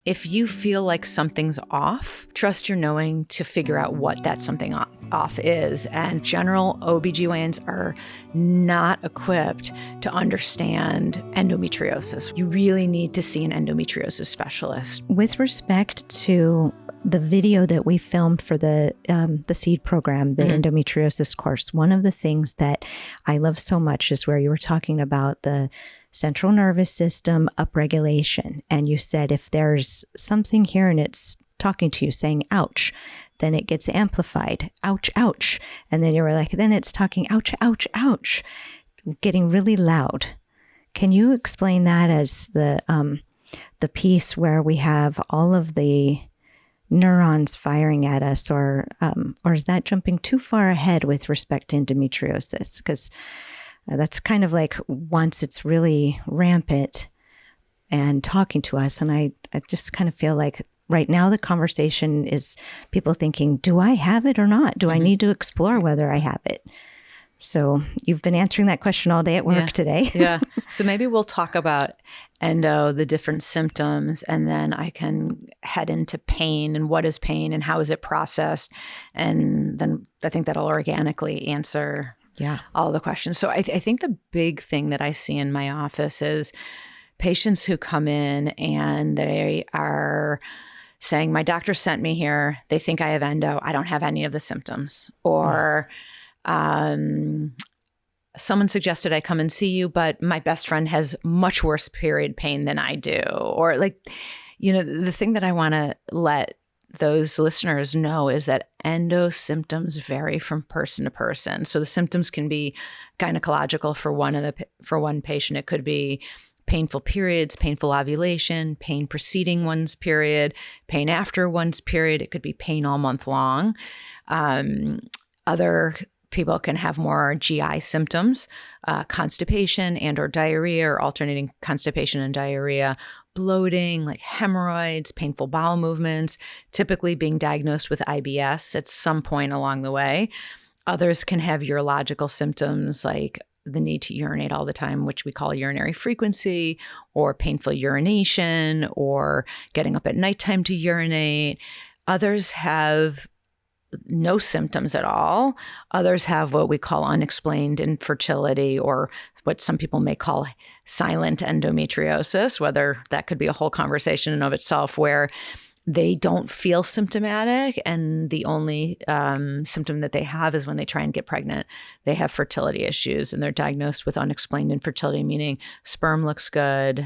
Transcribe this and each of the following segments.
If you feel like something's off, trust your knowing to figure out what that something off is. And general OBGYNs are not equipped to understand endometriosis. You really need to see an endometriosis specialist. With respect to the video that we filmed for the SEED program, the endometriosis course, one of the things that I love so much is where you were talking about the central nervous system upregulation. And you said if there's something here and it's talking to you saying, ouch, then it gets amplified. Ouch, ouch. And then you were like, then it's talking, ouch, ouch, ouch, getting really loud. Can you explain that as the piece where we have all of the neurons firing at us, or is that jumping too far ahead with respect to endometriosis? Because that's kind of like once it's really rampant and talking to us. And I just kind of feel like right now the conversation is people thinking, do I have it or not? Do I need to explore whether I have it? So you've been answering that question all day at work today. Yeah. So maybe we'll talk about endo, the different symptoms, and then I can head into pain and what is pain and how is it processed. And then I think that'll organically answer all the questions. So I think the big thing that I see in my office is patients who come in and they are saying, my doctor sent me here. They think I have endo. I don't have any of the symptoms. Or someone suggested I come and see you, but my best friend has much worse period pain than I do. Or the thing that I want to let those listeners know is that endo symptoms vary from person to person. So the symptoms can be gynecological for one patient. It could be painful periods, painful ovulation, pain preceding one's period, pain after one's period. It could be pain all month long. Other people can have more GI symptoms, constipation and or diarrhea, or alternating constipation and diarrhea, bloating, like hemorrhoids, painful bowel movements, typically being diagnosed with IBS at some point along the way. Others can have urological symptoms like the need to urinate all the time, which we call urinary frequency, or painful urination, or getting up at nighttime to urinate. Others have no symptoms at all. Others have what we call unexplained infertility, or what some people may call silent endometriosis, whether that could be a whole conversation in and of itself, where they don't feel symptomatic. And the only symptom that they have is when they try and get pregnant, they have fertility issues and they're diagnosed with unexplained infertility, meaning sperm looks good,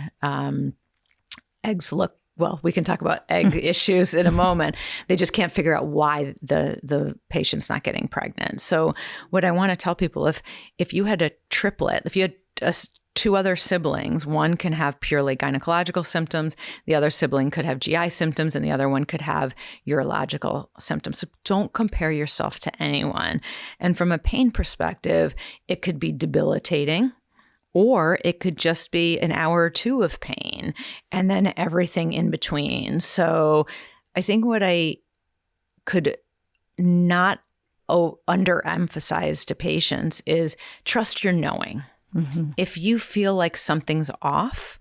eggs look well, we can talk about egg issues in a moment. They just can't figure out why the patient's not getting pregnant. So what I want to tell people, if you had a triplet, if you had two other siblings, one can have purely gynecological symptoms, the other sibling could have GI symptoms, and the other one could have urological symptoms. So don't compare yourself to anyone. And from a pain perspective, it could be debilitating, or it could just be an hour or two of pain and then everything in between. So I think what I could not underemphasize to patients is trust your knowing. Mm-hmm. If you feel like something's off,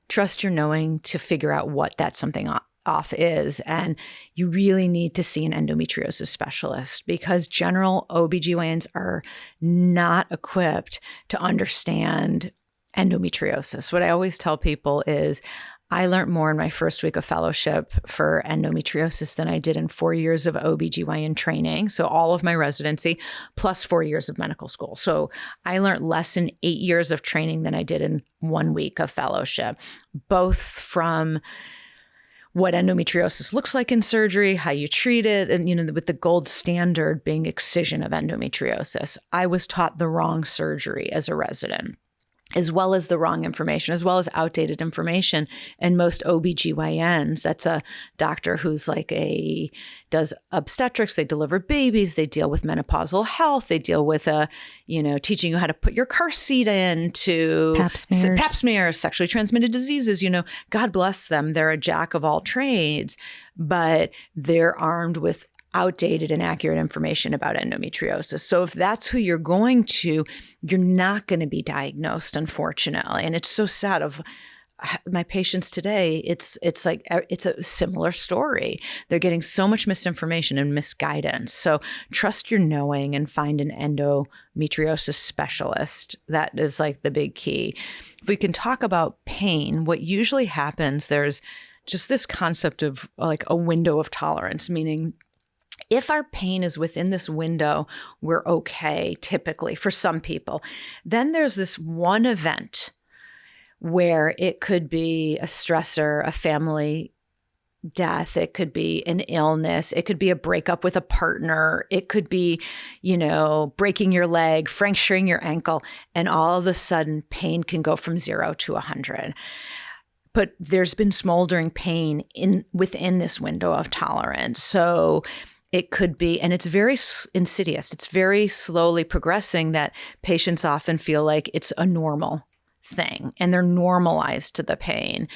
trust your knowing to figure out what that something off is. And you really need to see an endometriosis specialist, because general OBGYNs are not equipped to understand endometriosis. What I always tell people is I learned more in my first week of fellowship for endometriosis than I did in 4 years of OBGYN training. So all of my residency plus 4 years of medical school. So I learned less in 8 years of training than I did in 1 week of fellowship, both from what endometriosis looks like in surgery, how you treat it, and with the gold standard being excision of endometriosis. I was taught the wrong surgery as a resident, as well as the wrong information, as well as outdated information. And most OBGYNs, that's a doctor who's does obstetrics, they deliver babies, they deal with menopausal health, they deal with teaching you how to put your car seat in, to pap smears, sexually transmitted diseases. God bless them. They're a jack of all trades, but they're armed with outdated and accurate information about endometriosis. So if that's who you're going to, you're not going to be diagnosed, unfortunately. And it's so sad. my patients today, it's like, it's a similar story. They're getting so much misinformation and misguidance. So trust your knowing and find an endometriosis specialist. That is like the big key. If we can talk about pain, what usually happens, there's just this concept of like a window of tolerance, meaning if our pain is within this window, we're okay, typically, for some people. Then there's this one event where it could be a stressor, a family death, it could be an illness, it could be a breakup with a partner, it could be, breaking your leg, fracturing your ankle, and all of a sudden pain can go from 0 to 100. But there's been smoldering pain within this window of tolerance. So it could be, and it's very insidious, it's very slowly progressing, that patients often feel like it's a normal thing and they're normalized to the pain.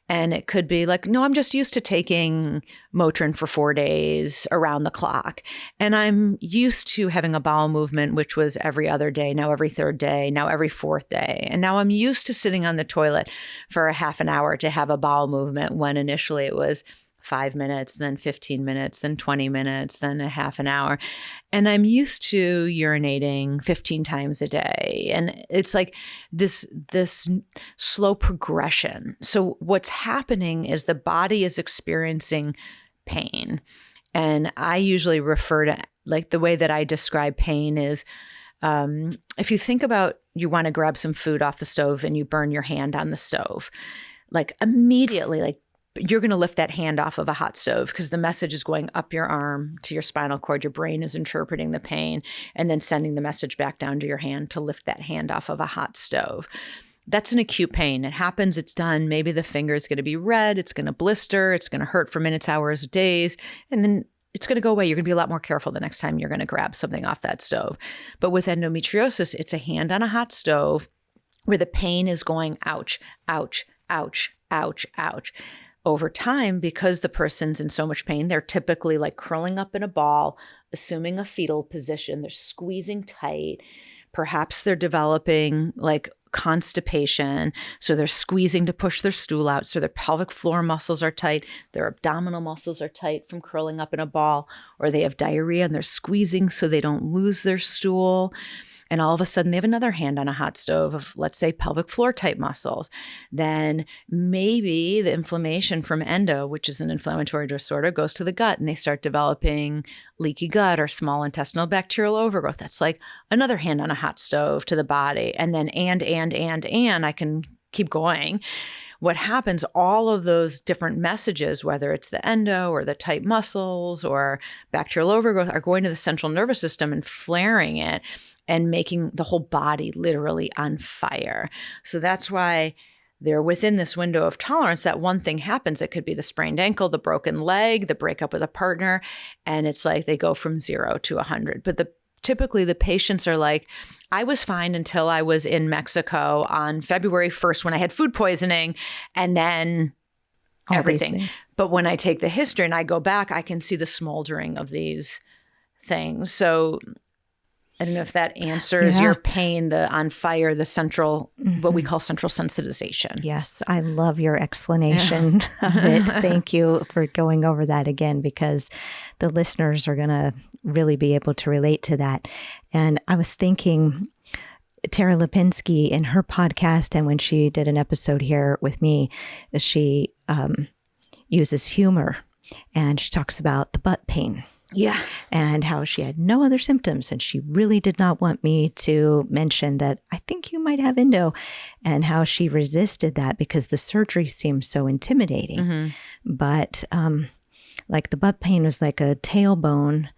And it could be like, no, I'm just used to taking Motrin for 4 days around the clock. And I'm used to having a bowel movement, which was every other day, now every third day, now every fourth day. And now I'm used to sitting on the toilet for a half an hour to have a bowel movement, when initially it was 5 minutes, then 15 minutes, then 20 minutes, then a half an hour. And I'm used to urinating 15 times a day. And it's like this slow progression. So what's happening is the body is experiencing pain. And I usually refer to, like, the way that I describe pain is, if you think about, you want to grab some food off the stove and you burn your hand on the stove, like immediately, like, you're going to lift that hand off of a hot stove because the message is going up your arm to your spinal cord. Your brain is interpreting the pain and then sending the message back down to your hand to lift that hand off of a hot stove. That's an acute pain. It happens, it's done. Maybe the finger is going to be red, it's going to blister, it's going to hurt for minutes, hours, days, and then it's going to go away. You're going to be a lot more careful the next time you're going to grab something off that stove. But with endometriosis, it's a hand on a hot stove where the pain is going ouch, ouch, ouch, ouch, ouch. Over time, because the person's in so much pain, they're typically like curling up in a ball, assuming a fetal position. They're squeezing tight. Perhaps they're developing like constipation. So they're squeezing to push their stool out. So their pelvic floor muscles are tight. Their abdominal muscles are tight from curling up in a ball. Or they have diarrhea and they're squeezing so they don't lose their stool. And all of a sudden they have another hand on a hot stove of, let's say, pelvic floor type muscles. Then maybe the inflammation from endo, which is an inflammatory disorder, goes to the gut and they start developing leaky gut or small intestinal bacterial overgrowth. That's like another hand on a hot stove to the body. And then and I can keep going. What happens, all of those different messages, whether it's the endo or the tight muscles or bacterial overgrowth, are going to the central nervous system and flaring it and making the whole body literally on fire. So that's why they're within this window of tolerance. That one thing happens. It could be the sprained ankle, the broken leg, the breakup with a partner. And it's like they go from 0 to 100. But typically the patients are like, I was fine until I was in Mexico on February 1st when I had food poisoning, and then everything. But when I take the history and I go back, I can see the smoldering of these things. So I don't know if that answers your pain, the on fire, the central, what we call central sensitization. Yes, I love your explanation of it. Thank you for going over that again, because the listeners are going to really be able to relate to that. And I was thinking, Tara Lipinski in her podcast, and when she did an episode here with me, she uses humor, and she talks about the butt pain. Yeah. And how she had no other symptoms. And she really did not want me to mention that I think you might have endo, and how she resisted that because the surgery seemed so intimidating. Mm-hmm. But like the butt pain was like a tailbone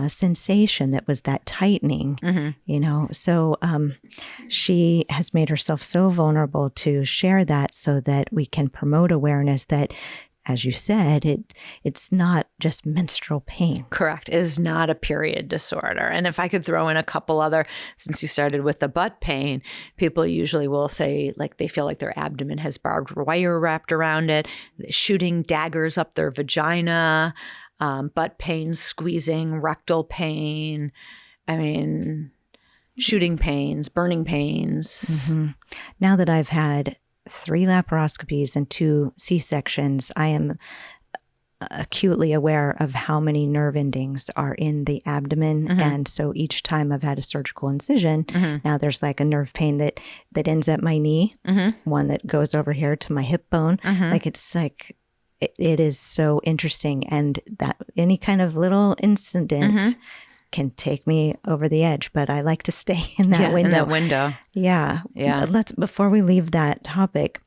sensation that was that tightening, So she has made herself so vulnerable to share that so that we can promote awareness that, as you said, it's not just menstrual pain. Correct. It is not a period disorder. And if I could throw in a couple other, since you started with the butt pain, people usually will say like they feel like their abdomen has barbed wire wrapped around it, shooting daggers up their vagina, butt pain, squeezing, rectal pain. I mean, shooting pains, burning pains. Mm-hmm. Now that I've had 3 laparoscopies and 2 C-sections, I am acutely aware of how many nerve endings are in the abdomen. And so each time I've had a surgical incision, now there's like a nerve pain that ends at my knee, one that goes over here to my hip bone. Like it's like, it is so interesting. And that any kind of little incident can take me over the edge, but I like to stay in that window. In that window. Yeah. Before we leave that topic,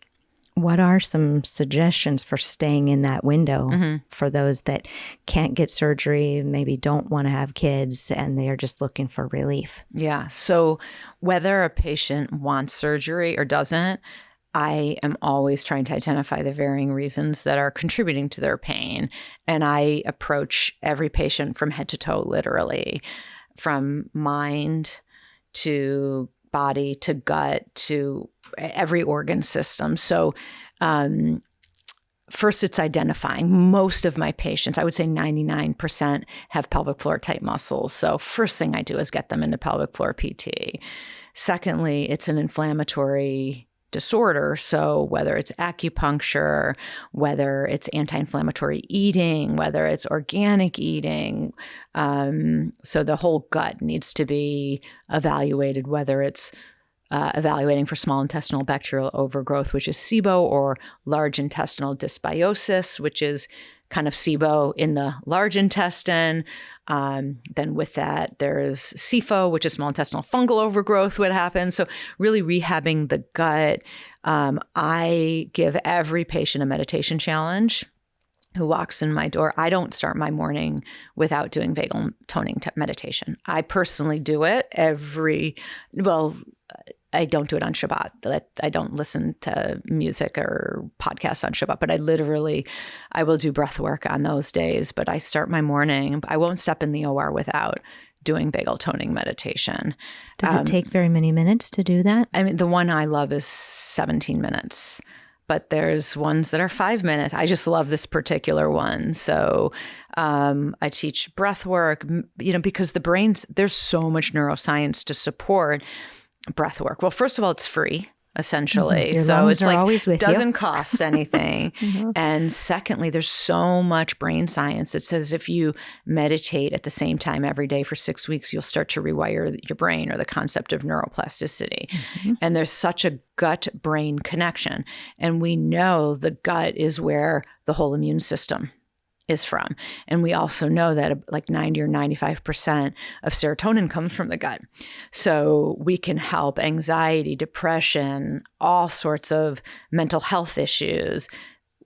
what are some suggestions for staying in that window for those that can't get surgery, maybe don't want to have kids, and they are just looking for relief? Yeah. So whether a patient wants surgery or doesn't, I am always trying to identify the varying reasons that are contributing to their pain. And I approach every patient from head to toe, literally, from mind to body to gut to every organ system. So first, it's identifying. Most of my patients, I would say 99%, have pelvic floor tight muscles. So first thing I do is get them into pelvic floor PT. Secondly, it's an inflammatory disorder. So whether it's acupuncture, whether it's anti-inflammatory eating, whether it's organic eating, so the whole gut needs to be evaluated, whether it's evaluating for small intestinal bacterial overgrowth, which is SIBO, or large intestinal dysbiosis, which is kind of SIBO in the large intestine. Then with that, there's SIFO, which is small intestinal fungal overgrowth, what happens. So really rehabbing the gut. I give every patient a meditation challenge who walks in my door. I don't start my morning without doing vagal toning meditation. I personally do it I don't do it on Shabbat. I don't listen to music or podcasts on Shabbat, but I will do breath work on those days. But I start my morning. I won't step in the OR without doing vagal toning meditation. Does it take very many minutes to do that? I mean, the one I love is 17 minutes. But there's ones that are 5 minutes. I just love this particular one. So I teach breath work, because the brain's, there's so much neuroscience to support breath work. Well, first of all, it's free, essentially. Your so lungs it's are always with doesn't you. cost anything. And secondly, there's so much brain science that says if you meditate at the same time every day for 6 weeks, you'll start to rewire your brain, or the concept of neuroplasticity. And there's such a gut-brain connection. And we know the gut is where the whole immune system is from. And we also know that like 90 or 95% of serotonin comes from the gut. So we can help anxiety, depression, all sorts of mental health issues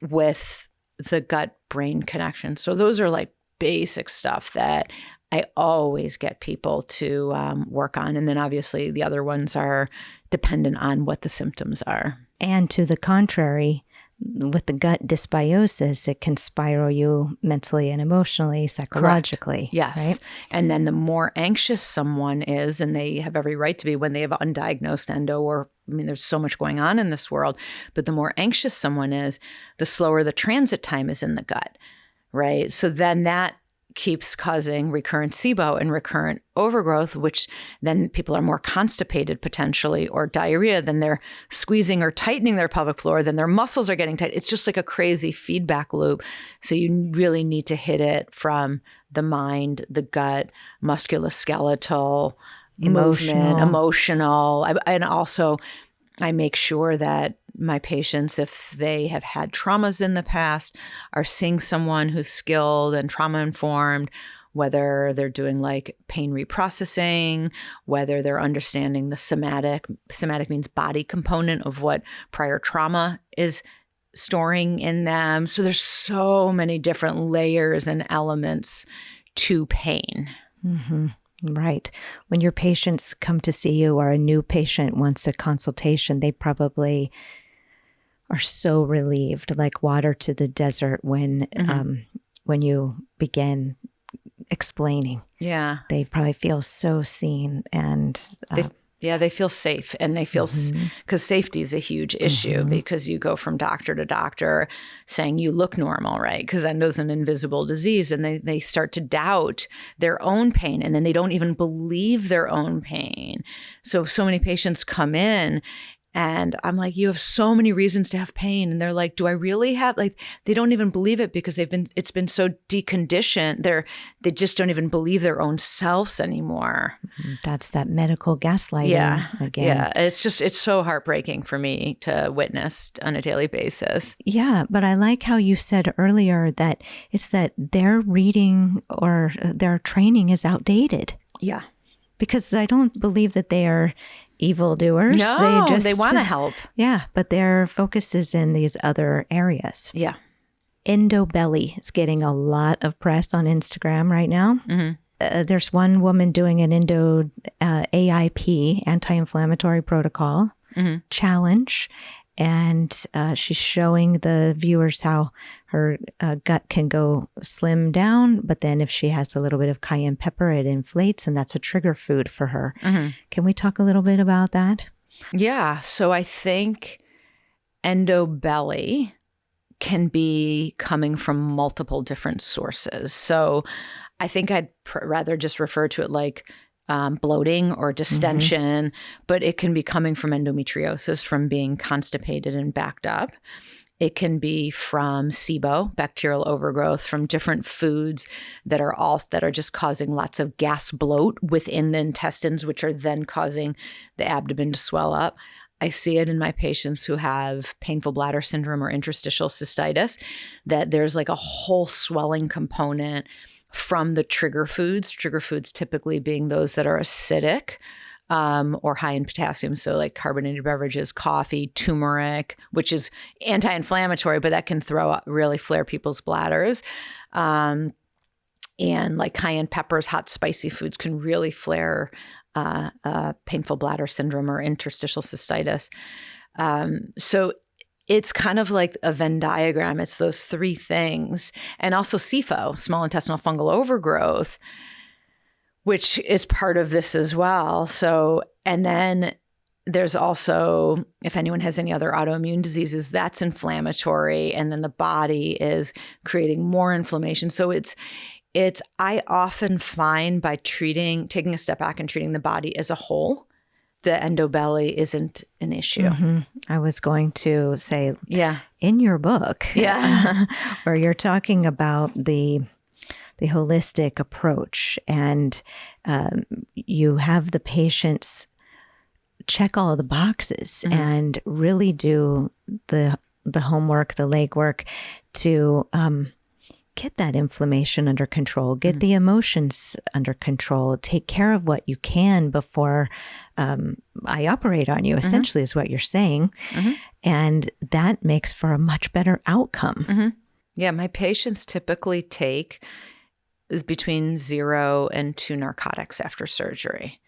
with the gut-brain connection. So those are like basic stuff that I always get people to work on. And then obviously the other ones are dependent on what the symptoms are. And to the contrary, with the gut dysbiosis, it can spiral you mentally and emotionally, psychologically. Correct. Yes. Right? And then the more anxious someone is, and they have every right to be when they have undiagnosed endo, or, there's so much going on in this world, but the more anxious someone is, the slower the transit time is in the gut, right? So then that keeps causing recurrent SIBO and recurrent overgrowth, which then people are more constipated potentially, or diarrhea, then they're squeezing or tightening their pelvic floor, then their muscles are getting tight. It's just like a crazy feedback loop. So you really need to hit it from the mind, the gut, musculoskeletal, movement, emotional. And also I make sure that my patients, if they have had traumas in the past, are seeing someone who's skilled and trauma-informed, whether they're doing like pain reprocessing, whether they're understanding the somatic means body component of what prior trauma is storing in them. So there's so many different layers and elements to pain. Right. When your patients come to see you, or a new patient wants a consultation, they probably are so relieved, like water to the desert, when you begin explaining. Yeah. They probably feel so seen, and they feel safe, and they feel, because safety is a huge issue, because you go from doctor to doctor saying you look normal, right? Because endo's an invisible disease, and they start to doubt their own pain, and then they don't even believe their own pain. So many patients come in And I'm like, you have so many reasons to have pain. And they're like, do I really have, like, they don't even believe it because it's been so deconditioned. They just don't even believe their own selves anymore. That's that medical gaslighting again. Yeah. It's so heartbreaking for me to witness on a daily basis. Yeah. But I like how you said earlier that it's that their reading or their training is outdated. Yeah. Because I don't believe that they are evildoers. No, they want to help. Yeah, but their focus is in these other areas. Yeah. Endo belly is getting a lot of press on Instagram right now. There's one woman doing an Endo AIP, anti-inflammatory protocol challenge. And she's showing the viewers how her gut can go slim down. But then if she has a little bit of cayenne pepper, it inflates. And that's a trigger food for her. Can we talk a little bit about that? Yeah. So I think endo belly can be coming from multiple different sources. So I think I'd rather just refer to it like bloating or distension, but it can be coming from endometriosis, from being constipated and backed up. It can be from SIBO, bacterial overgrowth, from different foods that are just causing lots of gas bloat within the intestines, which are then causing the abdomen to swell up. I see it in my patients who have painful bladder syndrome or interstitial cystitis, that there's like a whole swelling component from the trigger foods typically being those that are acidic or high in potassium. So like carbonated beverages, coffee, turmeric, which is anti-inflammatory, but that can really flare people's bladders. And like cayenne peppers, hot spicy foods can really flare painful bladder syndrome or interstitial cystitis. So it's kind of like a Venn diagram. It's those three things. And also SIFO, small intestinal fungal overgrowth, which is part of this as well. So, and then there's also, if anyone has any other autoimmune diseases, that's inflammatory. And then the body is creating more inflammation. So I often find by taking a step back and treating the body as a whole, the endobelly isn't an issue. I was going to say, in your book, where you're talking about the holistic approach, and you have the patients check all the boxes and really do the homework, the legwork to get that inflammation under control, get the emotions under control, take care of what you can before I operate on you, essentially is what you're saying. And that makes for a much better outcome. Yeah, my patients typically take between 0 and 2 narcotics after surgery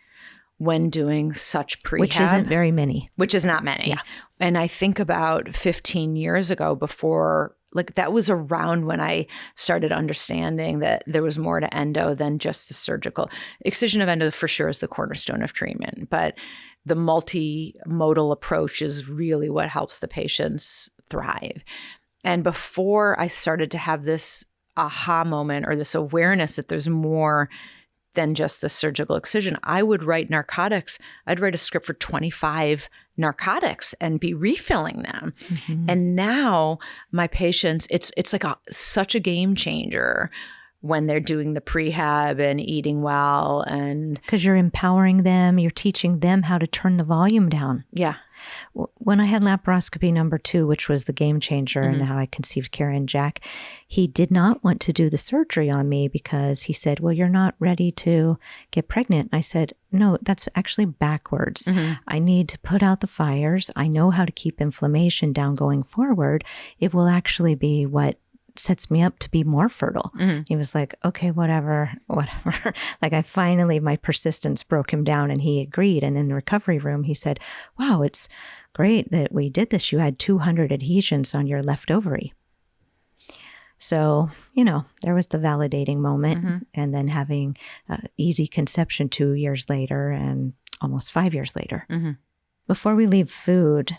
when doing such prehab. Which isn't very many. Which is not many. Yeah. And I think about 15 years ago, before, like, that was around when I started understanding that there was more to endo than just the surgical. Excision of endo for sure is the cornerstone of treatment, but the multimodal approach is really what helps the patients thrive. And before I started to have this aha moment or this awareness that there's more than just the surgical excision, I would write narcotics. I'd write a script for 25 narcotics and be refilling them. And now my patients, it's like such a game changer when they're doing the prehab and eating well. And because you're empowering them, you're teaching them how to turn the volume down. Yeah. When I had laparoscopy number 2, which was the game changer and how I conceived Kara and Jack, he did not want to do the surgery on me because he said, well, you're not ready to get pregnant. And I said, no, that's actually backwards. I need to put out the fires. I know how to keep inflammation down going forward. It will actually be what sets me up to be more fertile. He was like, okay, whatever. Like my persistence broke him down and he agreed. And in the recovery room, he said, wow, it's great that we did this. You had 200 adhesions on your left ovary. So, there was the validating moment and then having easy conception 2 years later and almost 5 years later. Before we leave food,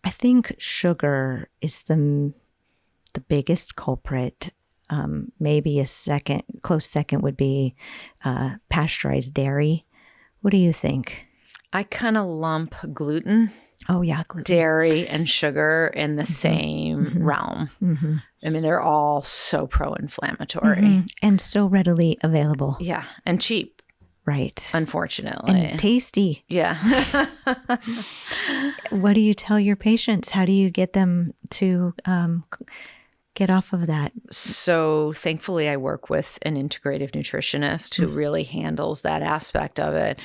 I think sugar is the biggest culprit. Maybe a close second would be pasteurized dairy. What do you think? I kind of lump gluten Oh, yeah. Gluten. Dairy and sugar in the same realm. I mean, they're all so pro-inflammatory. And so readily available. Yeah. And cheap. Right. Unfortunately. And tasty. Yeah. What do you tell your patients? How do you get them to get off of that? So thankfully, I work with an integrative nutritionist who really handles that aspect of it.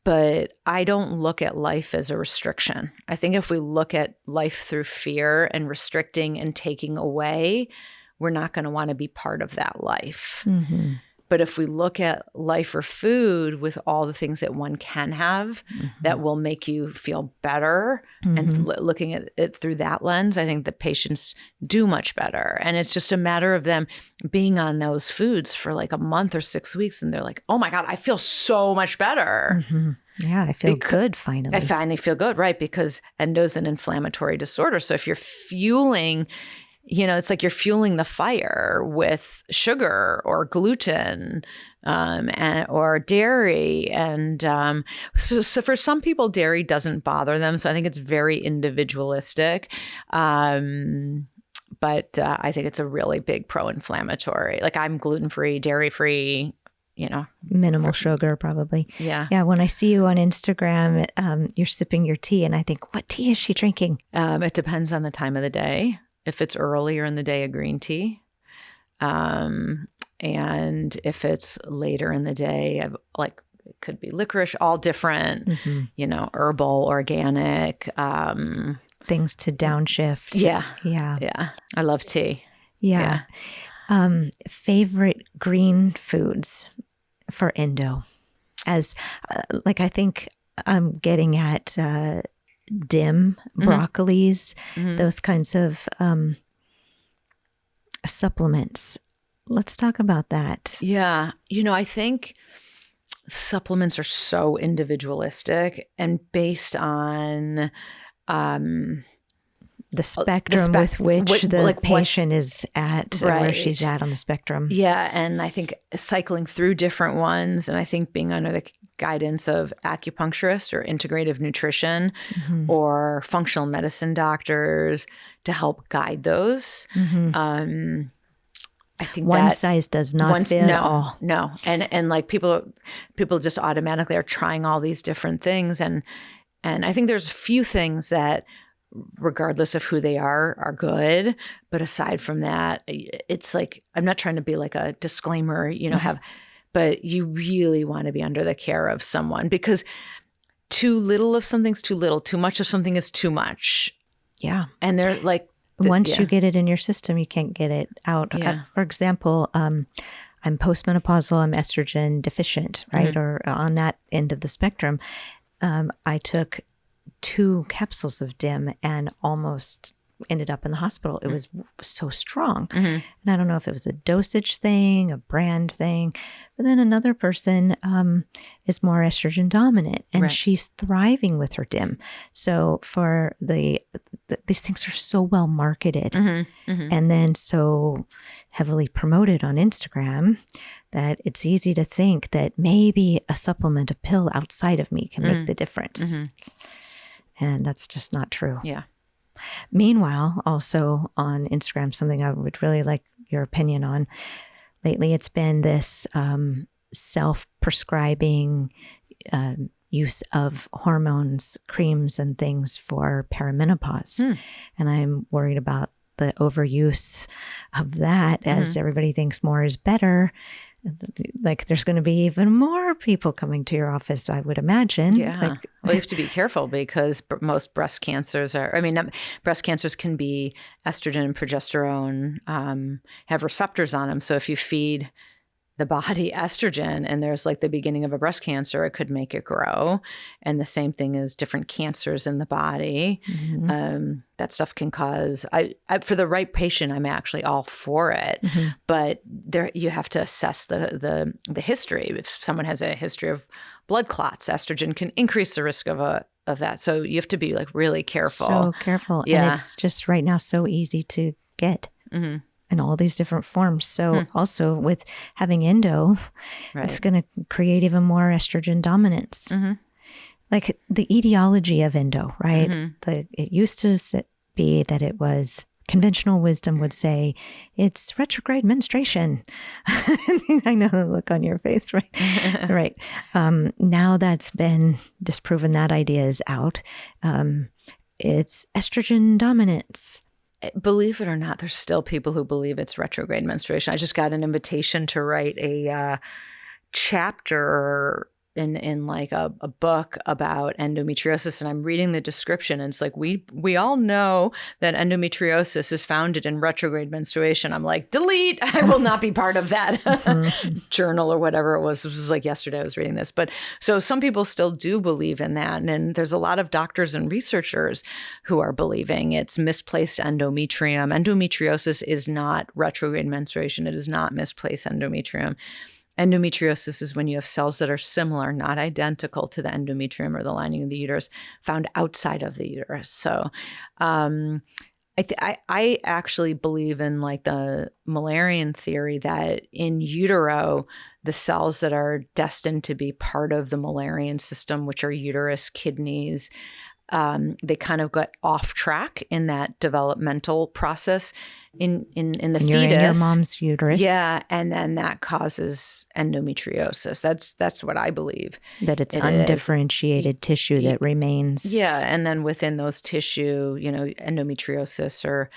But I don't look at life as a restriction. I think if we look at life through fear and restricting and taking away, we're not going to want to be part of that life. But if we look at life or food with all the things that one can have that will make you feel better and looking at it through that lens, I think the patients do much better. And it's just a matter of them being on those foods for like a month or 6 weeks. And they're like, oh my God, I feel so much better. Yeah, I feel good finally. I finally feel good, right? Because endo is an inflammatory disorder. So if you're fueling, it's like you're fueling the fire with sugar or gluten or dairy. And so for some people, dairy doesn't bother them. So I think it's very individualistic. But I think it's a really big pro-inflammatory. Like I'm gluten-free, dairy-free, minimal sugar probably. Yeah. Yeah. When I see you on Instagram, you're sipping your tea and I think, what tea is she drinking? It depends on the time of the day. If it's earlier in the day, a green tea. And if it's later in the day, it could be licorice, all different, herbal, organic. Things to downshift. Yeah. Yeah. Yeah. I love tea. Yeah. Favorite green foods for endo? As I think I'm getting at dim, broccolis, those kinds of supplements. Let's talk about that. Yeah. I think supplements are so individualistic and based on the spectrum with which the patient is at, where she's at on the spectrum. Yeah. And I think cycling through different ones, and I think being under the guidance of acupuncturists or integrative nutrition or functional medicine doctors to help guide those. I think one size does not fit all. No. And like people just automatically are trying all these different things. And I think there's a few things that, regardless of who they are good. But aside from that, it's like, I'm not trying to be like a disclaimer, but you really want to be under the care of someone, because too little of something's too little, too much of something is too much. Yeah. And they're like, once you get it in your system, you can't get it out. Yeah. For example, I'm postmenopausal, I'm estrogen deficient, right? Or on that end of the spectrum. I took 2 capsules of DIM and almost ended up in the hospital. It was so strong. And I don't know if it was a dosage thing, a brand thing, but then another person is more estrogen dominant and she's thriving with her DIM. So for these things are so well marketed and then so heavily promoted on Instagram that it's easy to think that maybe a supplement, a pill outside of me can make the difference. And that's just not true. Yeah. Meanwhile, also on Instagram, something I would really like your opinion on. Lately, it's been this self-prescribing use of hormones, creams, and things for perimenopause. And I'm worried about the overuse of that as everybody thinks more is better. Like there's going to be even more people coming to your office, I would imagine. Yeah. Well, you have to be careful because most breast cancers breast cancers can be estrogen and progesterone, have receptors on them. So if you feed the body estrogen and there's like the beginning of a breast cancer, it could make it grow. And the same thing is different cancers in the body. That stuff can cause, for the right patient, I'm actually all for it. But there, you have to assess the history. If someone has a history of blood clots, estrogen can increase the risk of that. So you have to be like really careful. So careful. Yeah. And it's just right now so easy to get. In all these different forms. So also with having endo, it's going to create even more estrogen dominance. like the etiology of endo, right? It used to be that it was conventional wisdom would say it's retrograde menstruation. I know the look on your face, right? Right. Now that's been disproven. That idea is out. It's estrogen dominance. Believe it or not, there's still people who believe it's retrograde menstruation. I just got an invitation to write a chapter in like a book about endometriosis, and I'm reading the description, and it's like we all know that endometriosis is founded in retrograde menstruation. I'm like, delete. I will not be part of that journal or whatever it was. It was like yesterday I was reading this. But so some people still do believe in that, and there's a lot of doctors and researchers who are believing it's misplaced endometrium. Endometriosis is not retrograde menstruation. It is not misplaced endometrium. Endometriosis is when you have cells that are similar, not identical to the endometrium or the lining of the uterus, found outside of the uterus. So I actually believe in like the Müllerian theory that in utero, the cells that are destined to be part of the Müllerian system, which are uterus, kidneys, they kind of got off track in that developmental process in the fetus. You're in your mom's uterus. Yeah, and then that causes endometriosis. That's what I believe. That it's undifferentiated tissue that remains. Yeah, and then within those tissue, endometriosis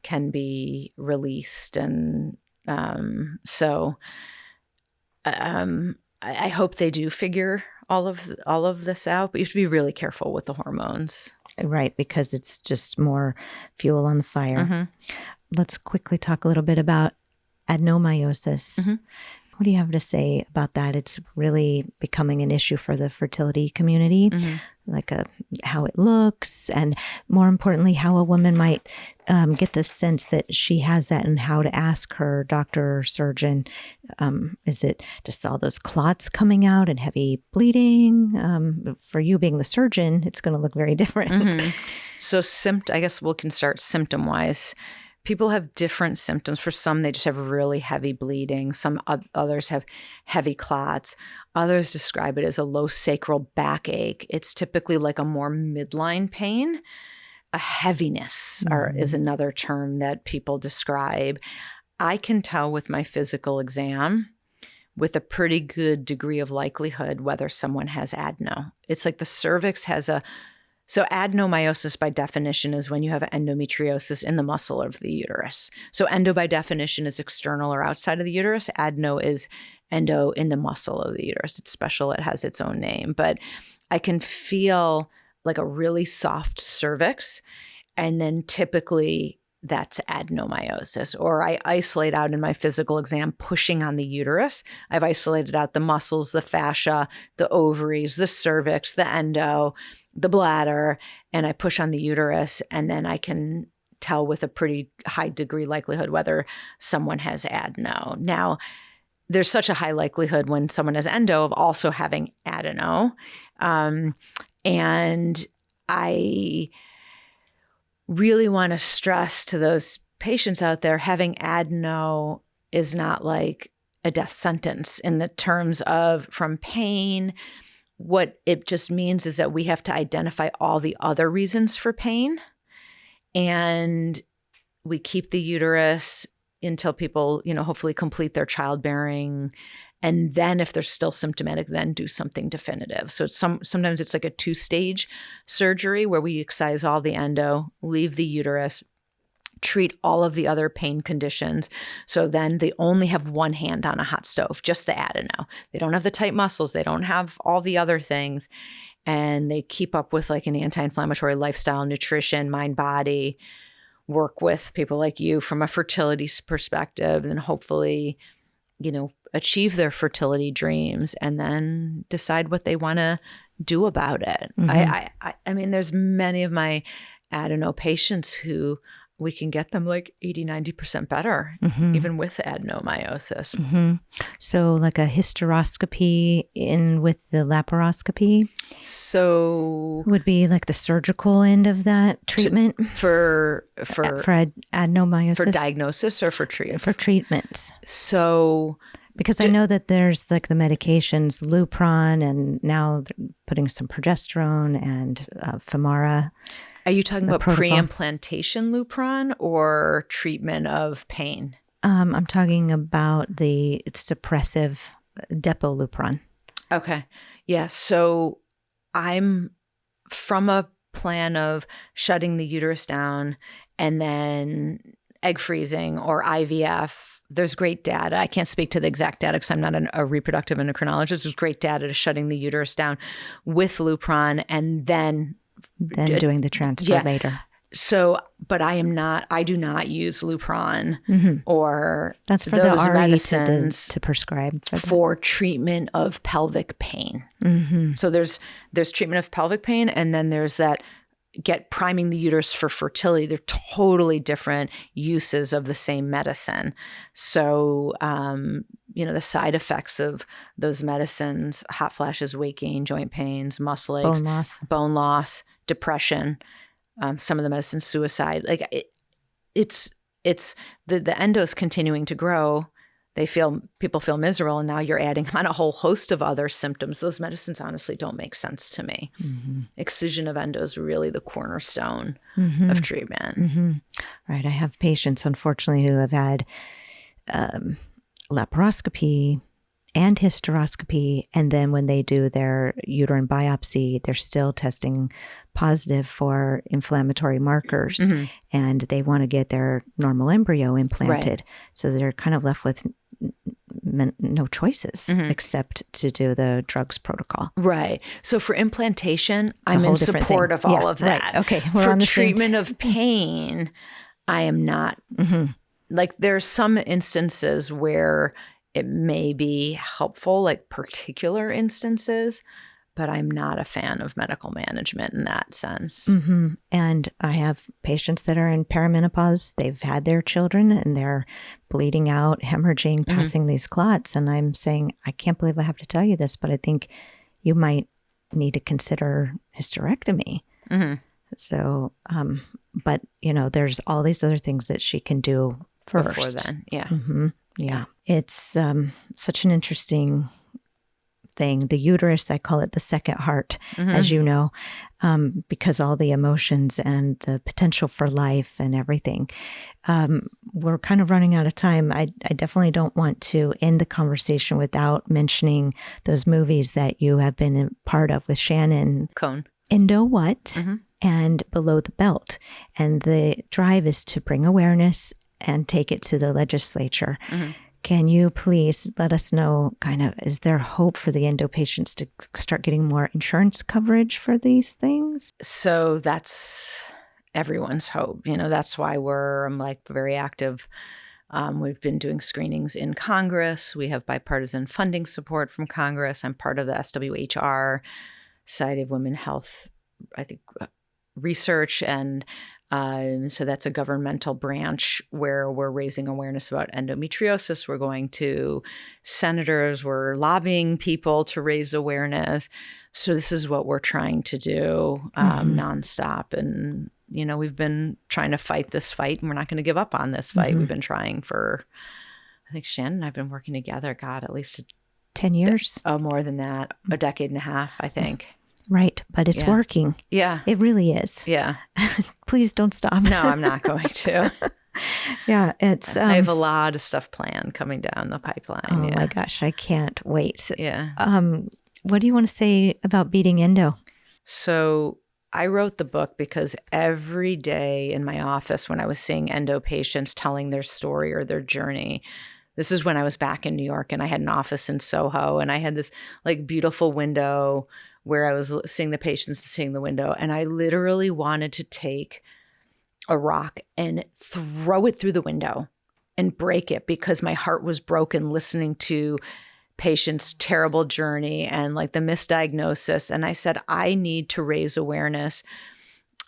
can be released, and so I hope they do figure all of this out, but you have to be really careful with the hormones. Right, because it's just more fuel on the fire. Let's quickly talk a little bit about adenomyosis. What do you have to say about that? It's really becoming an issue for the fertility community, like how it looks, and more importantly, how a woman might get the sense that she has that and how to ask her doctor or surgeon. Is it just all those clots coming out and heavy bleeding? For you being the surgeon, it's going to look very different. So I guess we can start symptom-wise. People have different symptoms. For some, they just have really heavy bleeding. Some others have heavy clots. Others describe it as a low sacral backache. It's typically like a more midline pain. A heaviness is another term that people describe. I can tell with my physical exam with a pretty good degree of likelihood whether someone has adeno. It's like the cervix has So adenomyosis by definition is when you have endometriosis in the muscle of the uterus. So endo by definition is external or outside of the uterus. Adeno is endo in the muscle of the uterus. It's special. It has its own name. But I can feel like a really soft cervix, and then typically that's adenomyosis. Or I isolate out in my physical exam pushing on the uterus. I've isolated out the muscles, the fascia, the ovaries, the cervix, the endo, the bladder, and I push on the uterus, and then I can tell with a pretty high degree likelihood whether someone has adeno. Now, there's such a high likelihood when someone has endo of also having adeno. And I really want to stress to those patients out there, having adeno is not like a death sentence in the terms of from pain. What it just means is that we have to identify all the other reasons for pain, and we keep the uterus until people, hopefully complete their childbearing. And then if they're still symptomatic, then do something definitive. So sometimes it's like a 2-stage surgery where we excise all the endo, leave the uterus, treat all of the other pain conditions. So then they only have one hand on a hot stove, just the adeno. They don't have the tight muscles. They don't have all the other things. And they keep up with like an anti-inflammatory lifestyle, nutrition, mind, body, work with people like you from a fertility perspective, and hopefully, achieve their fertility dreams and then decide what they want to do about it. I mean, there's many of my adeno patients who we can get them like 80-90% better, even with adenomyosis. So like a hysteroscopy in with the laparoscopy? So would be like the surgical end of that treatment? For adenomyosis? For diagnosis or for treatment? For treatment. So Because I know that there's like the medications, Lupron, and now they're putting some progesterone and Femara. Are you talking about pre-implantation Lupron or treatment of pain? I'm talking about the suppressive Depo-Lupron. Okay. Yeah. So I'm from a plan of shutting the uterus down and then egg freezing or IVF. There's great data. I can't speak to the exact data because I'm not a reproductive endocrinologist. There's great data to shutting the uterus down with Lupron and then doing the transfer later. So, but I do not use Lupron or that's for those the RE medicines to prescribe for treatment of pelvic pain. So there's treatment of pelvic pain, and then there's that priming the uterus for fertility. They're totally different uses of the same medicine. So, the side effects of those medicines, hot flashes, weight gain, joint pains, muscle aches, bone loss, depression, some of the medicines, suicide. Like it's the endo's continuing to grow. People feel miserable, and now you're adding on a whole host of other symptoms. Those medicines honestly don't make sense to me. Excision of endo is really the cornerstone of treatment. Right. I have patients, unfortunately, who have had laparoscopy and hysteroscopy, and then when they do their uterine biopsy, they're still testing positive for inflammatory markers, and they want to get their normal embryo implanted. So they're kind of left with no choices except to do the drugs protocol. Right. So for implantation, I'm in support of all of that. Right. Okay. For treatment of pain, I am not. Like there's some instances where it may be helpful, like particular instances, but I'm not a fan of medical management in that sense. And I have patients that are in perimenopause. They've had their children and they're bleeding out, hemorrhaging, passing these clots. And I'm saying, I can't believe I have to tell you this, but I think you might need to consider hysterectomy. So, but there's all these other things that she can do first. Before then, yeah. Yeah. It's such an interesting thing. The uterus, I call it the second heart, as you know, because all the emotions and the potential for life and everything. We're kind of running out of time. I definitely don't want to end the conversation without mentioning those movies that you have been a part of with Shannon Cohn. Endo What? And Below the Belt. And the drive is to bring awareness and take it to the legislature. Can you please let us know is there hope for the endo patients to start getting more insurance coverage for these things? So that's everyone's hope. That's why I'm very active. We've been doing screenings in Congress. We have bipartisan funding support from Congress. I'm part of the SWHR, Society of Women Health, research, and so that's a governmental branch where we're raising awareness about endometriosis. We're going to senators. We're lobbying people to raise awareness. So this is what we're trying to do nonstop. And, we've been trying to fight this fight, and we're not going to give up on this fight. We've been trying for, I think Shannon and I have been working together, at least 10 years. More than that, a decade and a half, I think. Right. But it's working. Yeah. It really is. Yeah. Please don't stop. No, I'm not going to. Yeah. It's. I have a lot of stuff planned coming down the pipeline. Oh my gosh. I can't wait. Yeah. What do you want to say about beating endo? So I wrote the book because every day in my office when I was seeing endo patients telling their story or their journey, this is when I was back in New York and I had an office in Soho and I had this beautiful window where I was seeing the patients, seeing the window, and I literally wanted to take a rock and throw it through the window and break it because my heart was broken listening to patients' terrible journey and the misdiagnosis. And I said, I need to raise awareness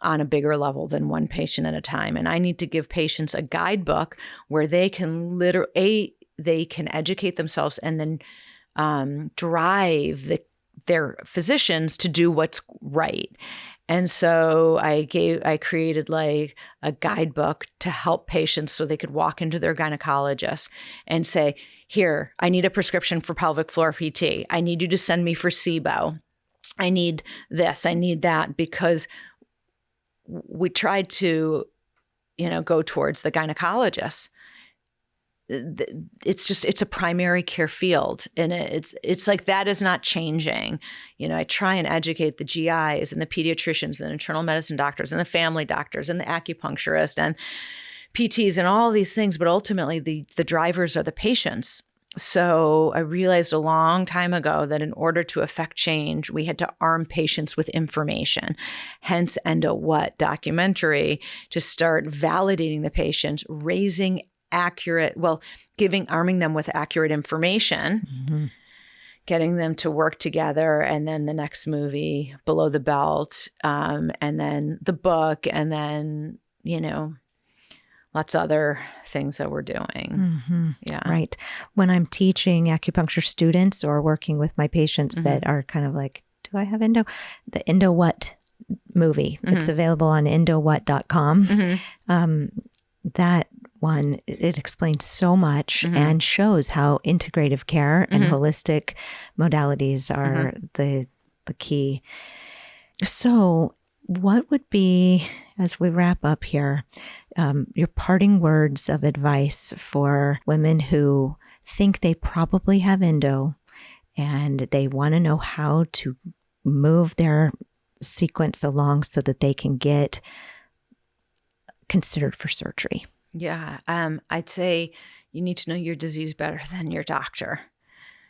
on a bigger level than one patient at a time. And I need to give patients a guidebook where they can they can educate themselves and then drive their physicians to do what's right. And so I created like a guidebook to help patients so they could walk into their gynecologist and say, here, I need a prescription for pelvic floor PT. I need you to send me for SIBO. I need this, I need that, because we tried to, go towards the gynecologist. It's a primary care field, and it's like that is not changing. I try and educate the GIs and the pediatricians and the internal medicine doctors and the family doctors and the acupuncturist and PTs and all these things, but ultimately the drivers are the patients. So I realized a long time ago that in order to affect change, we had to arm patients with information. Hence Endo What documentary, to start validating the patients, arming them with accurate information, getting them to work together, and then the next movie, Below the Belt, and then the book, and then, lots of other things that we're doing. Yeah. Right. When I'm teaching acupuncture students or working with my patients that are kind of like, do I have endo? The Endo What movie, it's available on endowhat.com. That one, it explains so much and shows how integrative care and holistic modalities are the key. So what would be, as we wrap up here, your parting words of advice for women who think they probably have endo and they want to know how to move their sequence along so that they can get considered for surgery? Yeah. I'd say you need to know your disease better than your doctor,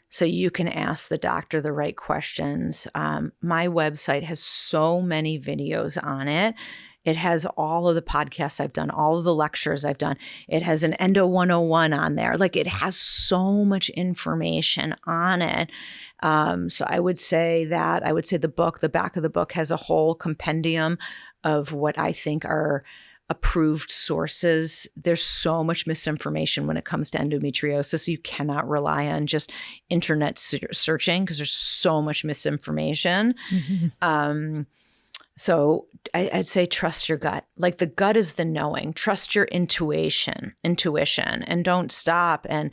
so you can ask the doctor the right questions. My website has so many videos on it. It has all of the podcasts I've done, all of the lectures I've done. It has an Endo 101 on there. Like, it has so much information on it. So I would say the back of the book has a whole compendium of what I think are approved sources. There's so much misinformation when it comes to endometriosis. You cannot rely on just internet searching, because there's so much misinformation. So I'd say trust your gut. Like, the gut is the knowing. Trust your intuition, and don't stop and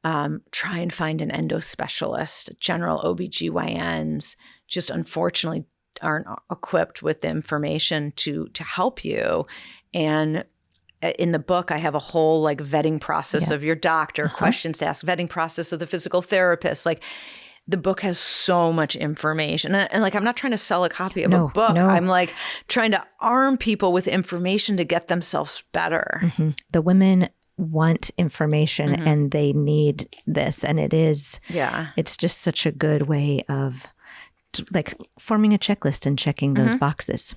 try and find an endo specialist. General OBGYNs just unfortunately aren't equipped with the information to help you. And in the book, I have a whole like vetting process of your doctor, questions to ask, vetting process of the physical therapist. Like, the book has so much information. And like, I'm not trying to sell a copy of a book. I'm like trying to arm people with information to get themselves better. The women want information and they need this. And it's just such a good way of like forming a checklist and checking those boxes.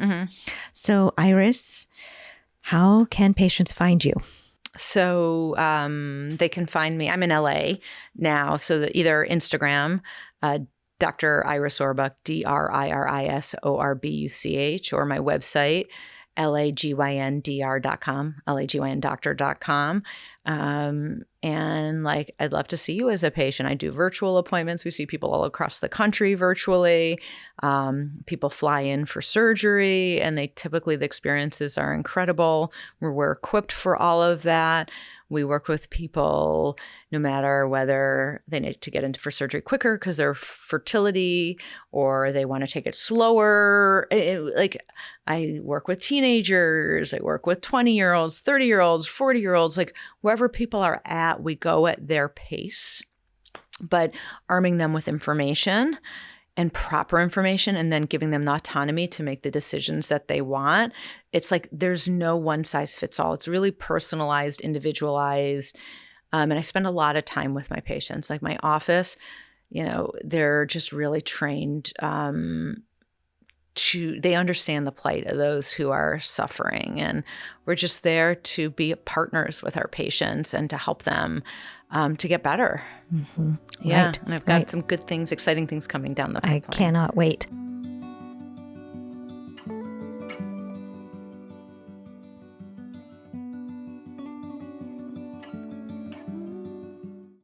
So Iris, how can patients find you? So they can find me. I'm in LA now. So either Instagram, Dr Iris Orbuch, DRIRISORBUCH, or my website, lagyndr.com, lagyndoctor.com. And like, I'd love to see you as a patient. I do virtual appointments. We see people all across the country virtually. People fly in for surgery, and the experiences are incredible. We're equipped for all of that. We work with people no matter whether they need to get into for surgery quicker because they're fertility, or they want to take it slower. I work with teenagers. I work with 20-year-olds, 30-year-olds, 40-year-olds, like wherever people are at, we go at their pace, but arming them with information and proper information, and then giving them the autonomy to make the decisions that they want. It's like there's no one size fits all. It's really personalized, individualized. And I spend a lot of time with my patients. Like my office, they're just really trained they understand the plight of those who are suffering. And we're just there to be partners with our patients and to help them to get better. Yeah. Right. And I've got some good things, exciting things coming down the pipeline. I cannot wait.